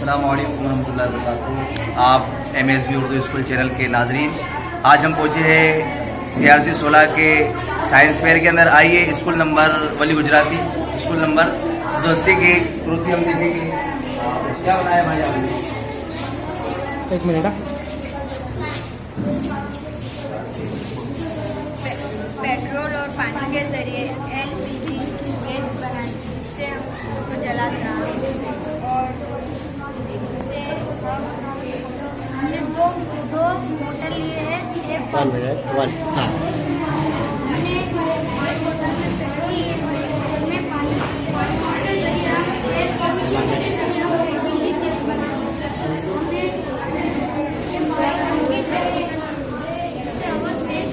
अस्सलाम वालेकुम रहमतुल्लाहि व बरकातुहू। आप MSB उर्दू स्कूल चैनल के नाजरीन, आज हम पहुँचे हैं CRC 16 के साइंस फेयर के अंदर। आइए स्कूल नंबर वली गुजराती स्कूल नंबर 280 की कृति हम देखेंगे। क्या बनाया भाई आपने? एक मिनट। पेट्रोल और पानी के जरिए LPG गैस बनाई, जिससे हम उसको जलाते हैं। और इससे हमने दो मोटर लिए हैं। एक हमने एक मोटर में पेट्रोल लिए, उसमें पानी, इसके जरिए हम LPG गैस बनाते हैं। हमने ये इससे हवा तेज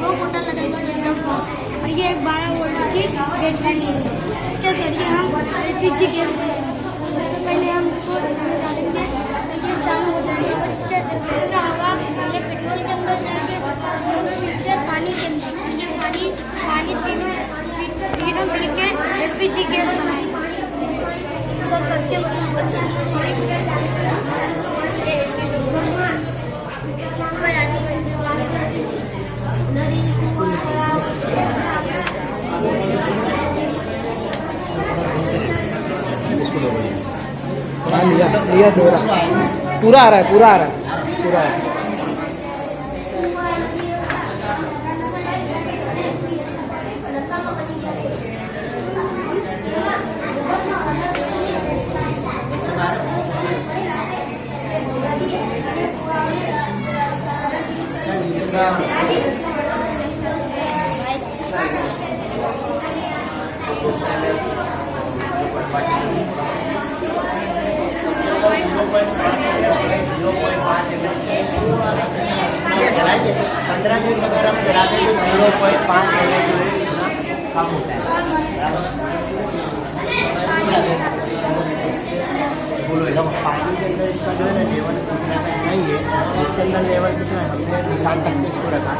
दो मोटर लगेगा एकदम फास्ट, और ये एक 12 वोल्ट की बैटरी है। इसके जरिए हम LPG गैस बनाएंगे। सबसे पहले हम इसको इसमें डालेंगे तो ये चालू हो जाएगा, और इसका हवा पहले पेट्रोल के अंदर जाएंगे, फिर पानी के अंदर, और ये पानी तीनों मिलके LPG गैस बनाएंगे। सब करके लिया पूरा आ रहा है, पूरा आ रहा है। चलाएंगे 15 मिनट अगर हम चलाते हैं तो 0.5 कम होता है। पानी के अंदर इसका जो है ना लेवल कितना नहीं है, इसके अंदर लेवल कितना है हमने निशान तक के इसको रखा।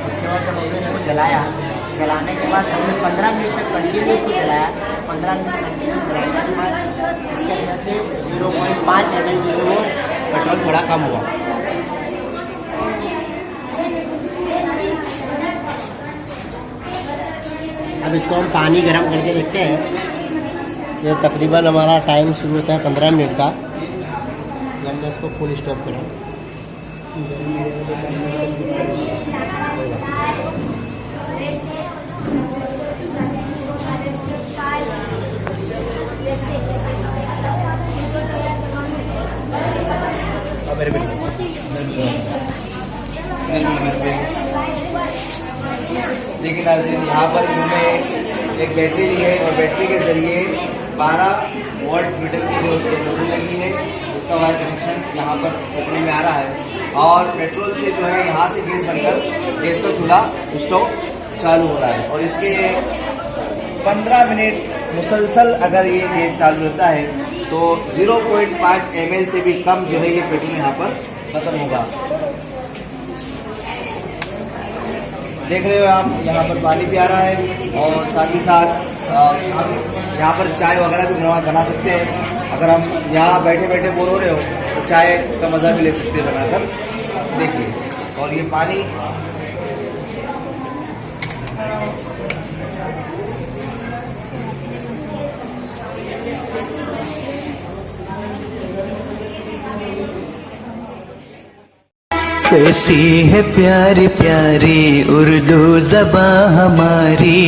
उसके बाद जब हमने इसको जलाने के बाद हमने 15 मिनट तक कंटिन्यू इसको जलाया। 15 मिनट कंटिन्यू जलाने के बाद इसके अंदर से 0.5 ml जो है वो पेट्रोल थोड़ा कम हुआ। अब इसको हम पानी गर्म करके देखते हैं। ये तकरीबन हमारा टाइम शुरू होता है 15 मिनट का। हमने इसको फुल स्टॉप करा। लेकिन यहाँ पर इन्होंने एक बैटरी ली है, और बैटरी के जरिए 12 वोल्ट मीटर की जो बैटरी लगी है, इसका वायर कनेक्शन यहाँ पर पेट्रोल में आ रहा है। और पेट्रोल से जो है यहाँ से गैस बनकर गैस का चूल्हा स्टोव चालू हो रहा है। और इसके 15 मिनट मुसलसल अगर ये गैस चालू रहता है तो 0.5 ml से भी कम जो है ये पेट्रोल यहाँ पर खत्म होगा। देख रहे हो आप, यहाँ पर पानी भी आ रहा है, और साथ ही साथ हम यहाँ पर चाय वगैरह भी बना सकते हैं। अगर हम यहाँ बैठे बैठे बोर हो रहे हो तो चाय का मज़ा भी ले सकते हैं बनाकर। देखिए, और ये पानी कैसी है प्यारी प्यारी उर्दू ज़बां हमारी,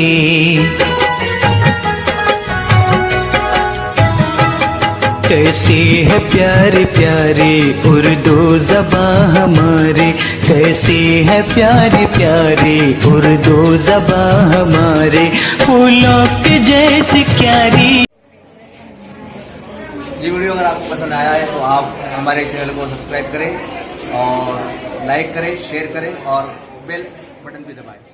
कैसी है प्यारी प्यारी उर्दू ज़बां हमारी, कैसी है प्यारी प्यारी उर्दू ज़बां हमारी, फूलों के जैसी क्यारी। ये वीडियो अगर आपको पसंद आया है तो आप हमारे चैनल को सब्सक्राइब करें और लाइक करें, शेयर करें और बेल बटन भी दबाएं।